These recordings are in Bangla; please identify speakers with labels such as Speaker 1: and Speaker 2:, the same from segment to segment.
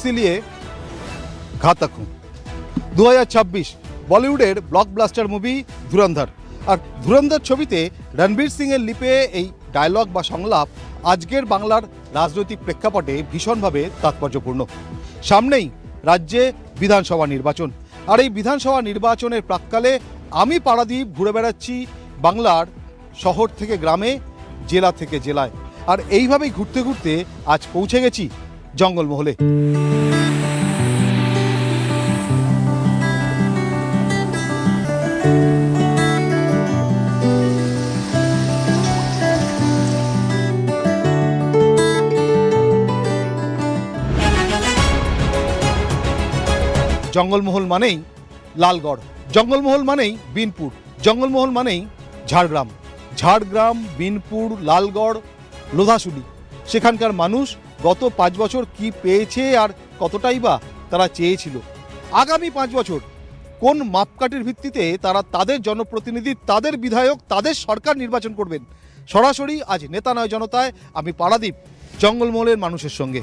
Speaker 1: इसीलिए घातक हूँ। 2026 বলিউডের ব্লকবাস্টার মুভি ধুরন্ধর। আর ধুরন্ধর ছবিতে রণবীর সিংয়ের লিপে এই ডায়লগ বা সংলাপ আজকের বাংলার রাজনৈতিক প্রেক্ষাপটে ভীষণভাবে তাৎপর্যপূর্ণ। সামনেই রাজ্যে বিধানসভা নির্বাচন, আর এই বিধানসভা নির্বাচনের প্রাক্কালে আমি পারাদীপ ঘুরে বেড়াচ্ছি বাংলার শহর থেকে গ্রামে, জেলা থেকে জেলায়। আর এইভাবেই ঘুরতে ঘুরতে আজ পৌঁছে গেছি জঙ্গলমহলে। জঙ্গলমহল মানেই লালগড়, জঙ্গলমহল মানেই বিনপুর, জঙ্গলমহল মানেই ঝাড়গ্রাম। ঝাড়গ্রাম, বিনপুর, লালগড়, লোধাশুলি, সেখানকার মানুষ গত 5 বছর কি পেয়েছে আর কতটাই বা তারা চেয়েছিল। আগামী 5 বছর কোন মাপকাঠির ভিত্তিতে তারা তাদের জনপ্রতিনিধি, তাদের বিধায়ক, তাদের সরকার নির্বাচন করবেন, সরাসরি আজ নেতা নয় জনতায় আমি পারাদীপ জঙ্গলমহলের মানুষের সঙ্গে।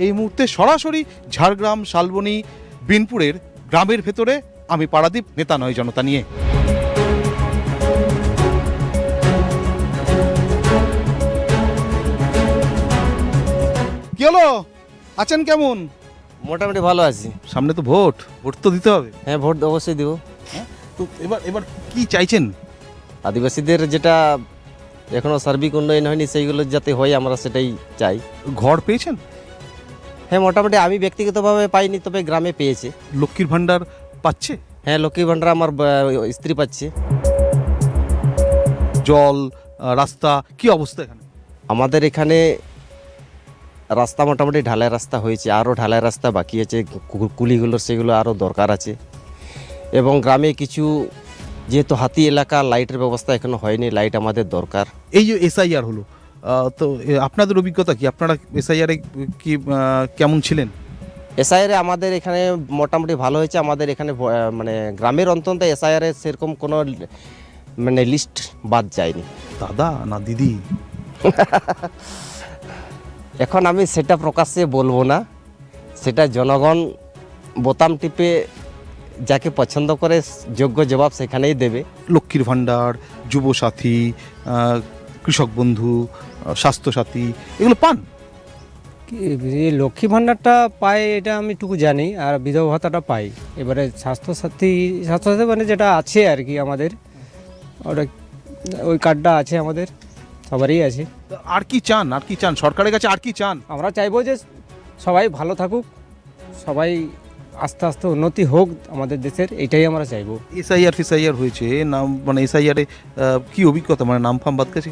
Speaker 1: এই মুহূর্তে সরাসরি ঝাড়গ্রাম, শালবনী, বিনপুরের গ্রামের ভেতরে আমি পারাদীপ নেতা নয় জনতা নিয়ে। কি হলো, আছেন কেমন?
Speaker 2: মোটামুটি ভালো আছি।
Speaker 1: সামনে তো ভোট, ভোট তো দিতে হবে।
Speaker 2: হ্যাঁ, ভোট অবশ্যই দিব।
Speaker 1: তো এবার কি চাইছেন?
Speaker 2: আদিবাসীদের যেটা এখনো সার্বিক উন্নয়ন হয়নি সেইগুলো যাতে হয় আমরা সেটাই চাই।
Speaker 1: ঘর পেয়েছেন?
Speaker 2: হ্যাঁ, মোটামুটি আমি ব্যক্তিগতভাবে পাইনি, তবে গ্রামে পেয়েছে।
Speaker 1: লক্ষ্মীর ভান্ডার পাচ্ছে?
Speaker 2: হ্যাঁ, লক্ষ্মী ভান্ডার আমার স্ত্রী পাচ্ছে।
Speaker 1: জল, রাস্তা কি অবস্থা এখানে?
Speaker 2: আমাদের এখানে রাস্তা মোটামুটি ঢালাই রাস্তা হয়েছে, আরও ঢালাই রাস্তা বাকি আছে, কুলিগুলোর সেগুলো আরও দরকার আছে। এবং গ্রামে কিছু যেহেতু হাতি এলাকা, লাইটের ব্যবস্থা এখনো হয়নি, লাইট আমাদের দরকার।
Speaker 1: এই যে এসআইআর হলো, তো আপনাদের অভিজ্ঞতা কি? আপনারা এসআইআরে কি কেমন ছিলেন?
Speaker 2: এসআইআরে আমাদের এখানে মোটামুটি ভালো হয়েছে। আমাদের এখানে মানে গ্রামের অন্তত এসআইআরে সেরকম কোনো মানে লিস্ট বাদ যায়নি।
Speaker 1: দাদা না দিদি?
Speaker 2: এখন আমি সেটা প্রকাশ্যে বলবো না, সেটা জনগণ বোতাম টিপে যাকে পছন্দ করে যোগ্য জবাব সেখানেই দেবে।
Speaker 1: লক্ষ্মীর ভান্ডার, যুবসাথী, কৃষক বন্ধু, স্বাস্থ্যসাথী এগুলো পান?
Speaker 3: লক্ষ্মী ভাণ্ডারটা পাই এটা আমি টুকু জানি, আর বিধবা ভাতাটা পাই। এবারে স্বাস্থ্যসাথী মানে যেটা আছে আর কি আমাদের, ওটা ওই কার্ডটা আছে আমাদের সবারই আছে।
Speaker 1: আর কি চান? আর কি চান সরকারের কাছে? আর কি চান?
Speaker 3: আমরা চাইবো যে সবাই ভালো থাকুক, সবাই আস্তে আস্তে উন্নতি হোক আমাদের দেশের, এটাই আমরা চাইবো।
Speaker 1: এসআইআর হয়েছে, নাম মানে এসআইআরে কি অভিজ্ঞতা, মানে নাম ফাম বাদ গেছে?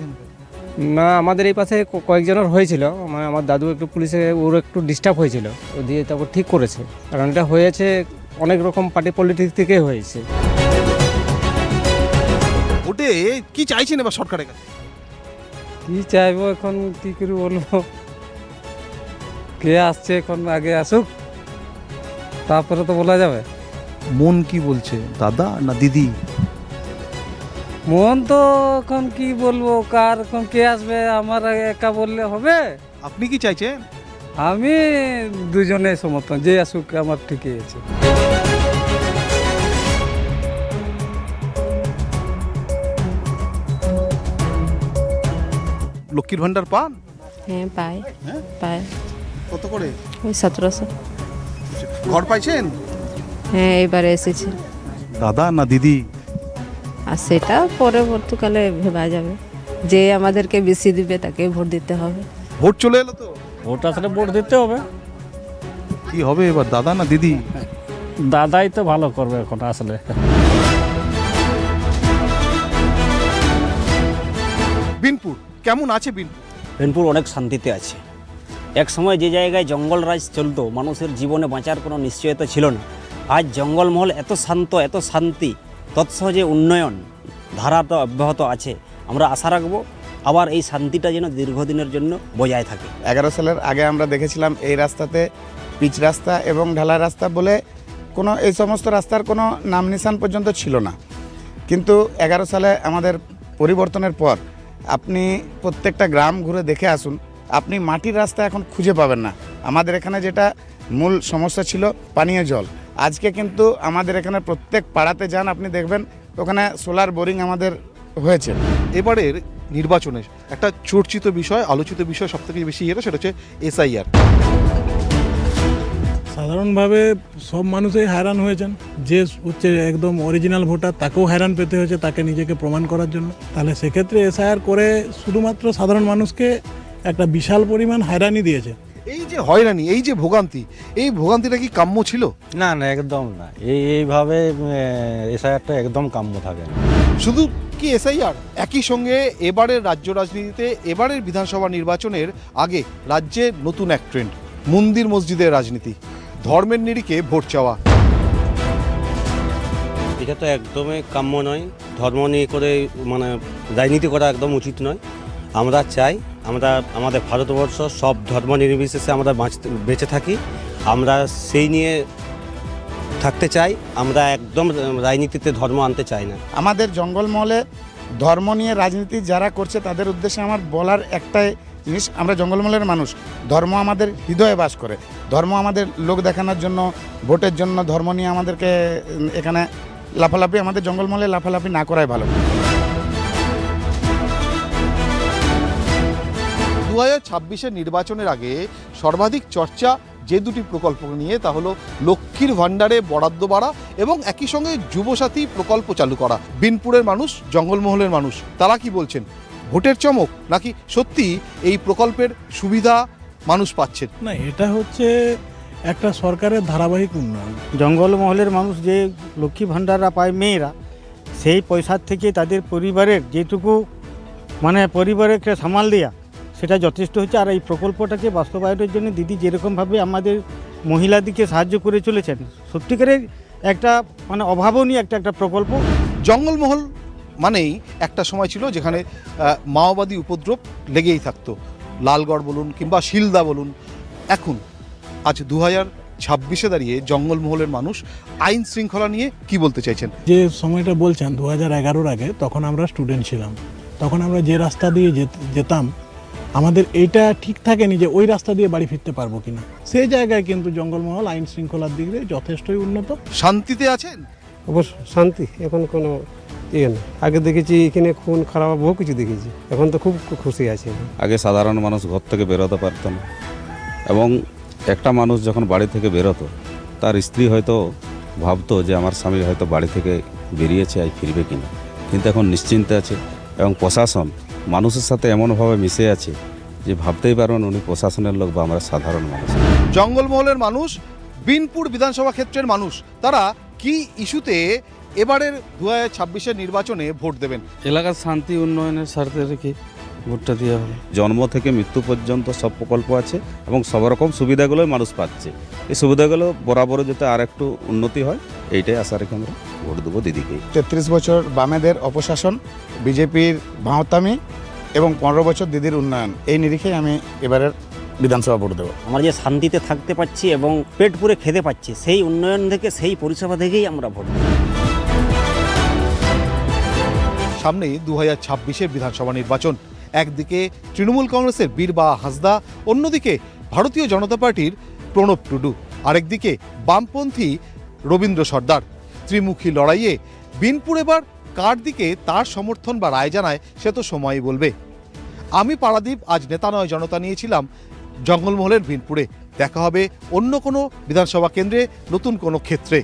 Speaker 3: না, আমাদের এই পাশে কয়েকজনের হয়েছিল, মানে আমার দাদু একটু পুলিশে ওর একটু ডিস্টার্ব হয়েছিল, ও দিয়ে তারপর ঠিক করেছে। কারণ এটা হয়েছে অনেক রকম পার্টি পলিটিক্স থেকে হয়েছে।
Speaker 1: ওটে কি চাইছেন এবার সরকারের কাছে?
Speaker 3: কি চাইবো এখন, কি করে বলবো, কে আসছে এখন আগে আসুক, তারপরে তো বলা যাবে।
Speaker 1: মন কি বলছে, দাদা না দিদি?
Speaker 3: মন তো এখন কি বলবো, কার এখন কে আসবে, আমার একা বললে হবে?
Speaker 1: আপনি কি চাইছেন?
Speaker 3: আমি দুজনে সমর্থন, যে আসুক আমার ঠিকই আছে।
Speaker 1: লক্ষ্মীর ভান্ডার পান?
Speaker 4: হ্যাঁ পাই।
Speaker 1: হ্যাঁ?
Speaker 4: পাই।
Speaker 1: কত করে?
Speaker 4: ওই 1700।
Speaker 1: ঘর পাইছেন?
Speaker 4: হ্যাঁ, এবারে এসেছে।
Speaker 1: দাদা না দিদি?
Speaker 4: আর সেটা পরবর্তীকালে ভেবা যাবে, যে আমাদেরকে বেশি দিবে তাকে ভোট দিতে হবে।
Speaker 1: ভোট চলে এলো তো,
Speaker 5: ভোট আসলে ভোট দিতে হবে।
Speaker 1: কি হবে এবার, দাদা না দিদি?
Speaker 5: দাদাই তো ভালো করবে এখন আসলে।
Speaker 1: বিনপুর কেমন আছে?
Speaker 6: বিনপুর অনেক শান্তিতে আছে। এক সময় যে জায়গায় জঙ্গলরাজ চলতো, মানুষের জীবনে বাঁচার কোনো নিশ্চয়তা ছিল না, আজ জঙ্গলমহল এত শান্ত, এত শান্তি, তৎসহজে উন্নয়ন ধারাটা অব্যাহত আছে। আমরা আশা রাখবো আবার এই শান্তিটা যেন দীর্ঘদিনের জন্য বজায় থাকে।
Speaker 7: 11 সালের আগে আমরা দেখেছিলাম এই রাস্তাতে পিচ রাস্তা এবং ঢালাই রাস্তা বলে কোনো এই সমস্ত রাস্তার কোনো নাম নিশান পর্যন্ত ছিল না। কিন্তু 11 সালে আমাদের পরিবর্তনের পর আপনি প্রত্যেকটা গ্রাম ঘুরে দেখে আসুন, আপনি মাটির রাস্তা এখন খুঁজে পাবেন না। আমাদের এখানে যেটা মূল সমস্যা ছিল পানীয় জল, আজকে কিন্তু আমাদের এখানে প্রত্যেক পাড়াতে যান আপনি দেখবেন ওখানে সোলার বোরিং আমাদের হয়েছে।
Speaker 1: এবারের নির্বাচনে একটা চর্চিত বিষয়, আলোচিত বিষয় সবথেকে বেশি সেটা হচ্ছে SIR।
Speaker 8: সাধারণভাবে সব মানুষই হয়রান হয়েছেন। যে হচ্ছে একদম অরিজিনাল ভোটার তাকেও হয়রান পেতে হয়েছে তাকে নিজেকে প্রমাণ করার জন্য। তাহলে সেক্ষেত্রে SIR করে শুধুমাত্র সাধারণ মানুষকে একটা বিশাল পরিমাণ হয়রানি দিয়েছে।
Speaker 1: এই যে হয়রানি, এই যে ভোগান্তি, এই ভোগান্তিটা কি কাম্য ছিল?
Speaker 9: না না, একদম না। এইভাবে এসআইআরটা একদম কাম্য থাকে না।
Speaker 1: শুধু কি SIR, একই সঙ্গে এবারের রাজ্য রাজনীতিতে এবারের বিধানসভা নির্বাচনের আগে রাজ্যে নতুন এক ট্রেন্ড, মন্দির মসজিদের রাজনীতি, ধর্মের নিরিখে ভোট চাওয়া।
Speaker 9: এটা তো একদমই কাম্য নয়। ধর্ম নিয়ে করে মানে রাজনীতি করা একদম উচিত নয়। আমরা চাই আমরা আমাদের ভারতবর্ষ সব ধর্ম নির্বিশেষে আমরা বেঁচে থাকি, আমরা সেই নিয়ে থাকতে চাই। আমরা একদম রাজনীতিতে ধর্ম আনতে চাই না।
Speaker 7: আমাদের জঙ্গলমহলে ধর্ম নিয়ে রাজনীতি যারা করছে তাদের উদ্দেশ্যে আমার বলার একটাই জিনিস, আমরা জঙ্গলমহলের মানুষ, ধর্ম আমাদের হৃদয়ে বাস করে। ধর্ম আমাদের লোক দেখানোর জন্য, ভোটের জন্য ধর্ম নিয়ে আমাদেরকে এখানে লাফালাফি, আমাদের জঙ্গলমহলে লাফালাফি না করাই ভালো।
Speaker 1: 2026-এর নির্বাচনের আগে সর্বাধিক চর্চা যে দুটি প্রকল্প নিয়ে, তা হলো লক্ষ্মীর ভাণ্ডারে বরাদ্দ বাড়া এবং একই সঙ্গে যুবসাথী প্রকল্প চালু করা। বিনপুরের মানুষ, জঙ্গলমহলের মানুষ, তারা কি বলছেন? ভোটের চমক নাকি সত্যি এই প্রকল্পের সুবিধা মানুষ পাচ্ছেন?
Speaker 8: না, এটা হচ্ছে একটা সরকারের ধারাবাহিক উন্নয়ন।
Speaker 10: জঙ্গলমহলের মানুষ যে লক্ষ্মী ভাণ্ডাররা পায় মেয়েরা, সেই পয়সার থেকে তাদের পরিবারের যেটুকু মানে পরিবারকে সামাল দেওয়া সেটা যথেষ্ট হচ্ছে। আর এই প্রকল্পটাকে বাস্তবায়নের জন্য দিদি যেরকমভাবে আমাদের মহিলাদিকে সাহায্য করে চলেছেন, সত্যিকারের একটা মানে অভাবনীয় একটা প্রকল্প।
Speaker 1: জঙ্গলমহল মানেই একটা সময় ছিল যেখানে মাওবাদী উপদ্রব লেগেই থাকতো, লালগড় বলুন কিংবা শিলদা বলুন। এখন আজ 2026-এ দাঁড়িয়ে জঙ্গলমহলের মানুষ আইন শৃঙ্খলা নিয়ে কি বলতে চাইছেন?
Speaker 8: যে সময়টা বলছেন 2011-র আগে, তখন আমরা স্টুডেন্ট ছিলাম। তখন আমরা যে রাস্তা দিয়ে যেতাম আমাদের এইটা ঠিক থাকেনি যে ওই রাস্তা দিয়ে বাড়ি ফিরতে পারবো কিনা। সেই জায়গায় কিন্তু জঙ্গলমহল আইন শৃঙ্খলার দিক দিয়ে যথেষ্টই উন্নত।
Speaker 1: শান্তিতে আছেন?
Speaker 3: অবশ্য শান্তি, এখন কোনো ইয়ে নেই। আগে দেখেছি এখানে খুন খারাপ বহু কিছু দেখেছি, এখন তো খুব খুশি আছে।
Speaker 11: আগে সাধারণ মানুষ ঘর থেকে বেরোতে পারত না, এবং একটা মানুষ যখন বাড়ি থেকে বেরোতো তার স্ত্রী হয়তো ভাবতো যে আমার স্বামী হয়তো বাড়ি থেকে বেরিয়েছে, আজ ফিরবে কিনা। কিন্তু এখন নিশ্চিন্তে আছে, এবং প্রশাসন মানুষের সাথে এমনভাবে মিশে আছে যে ভাবতেই পারবেন উনি প্রশাসনের লোক বা আমরা সাধারণ মানুষ।
Speaker 1: জঙ্গলমহলের মানুষ, বিনপুর বিধানসভা ক্ষেত্রের মানুষ, তারা কি ইস্যুতে এবারের 2026-এর নির্বাচনে ভোট দেবেন?
Speaker 5: এলাকার শান্তি উন্নয়নের স্বার্থে রেখে ভোটটা দেওয়া হবে।
Speaker 11: জন্ম থেকে মৃত্যু পর্যন্ত সব প্রকল্প আছে এবং সব রকম সুবিধাগুলোই মানুষ পাচ্ছে। এই সুবিধাগুলো বরাবর যাতে আর একটু উন্নতি হয়, এইটাই আশা রেখে আমরা ভোট দেবো দিদিকে।
Speaker 7: 33 বছর বামেদের অপশাসন, বিজেপির ভাঁওতামি এবং 15 বছর দিদির উন্নয়ন, এই নিরিখেই আমি এবারের বিধানসভা ভোট দেবো।
Speaker 6: আমরা যে শান্তিতে থাকতে পাচ্ছি এবং পেট পুরে খেতে পাচ্ছি, সেই উন্নয়ন থেকে, সেই পরিষেবা থেকেই আমরা ভোট দেব।
Speaker 1: সামনে 2026-এর বিধানসভা নির্বাচন। একদিকে তৃণমূল কংগ্রেসের বীরবা হাঁসদা, অন্যদিকে ভারতীয় জনতা পার্টির প্রণব টুডু, আরেকদিকে বামপন্থী রবীন্দ্র সর্দার। ত্রিমুখী লড়াইয়ে বিনপুর এবার কার দিকে তার সমর্থন বা রায় জানায় সে তো সময়ই বলবে। আমি পারাদীপ আজ নেতা নয় জনতা নিয়েছিলাম জঙ্গলমহলের বিনপুরে। দেখা হবে অন্য কোনো বিধানসভা কেন্দ্রে, নতুন কোনো ক্ষেত্রে।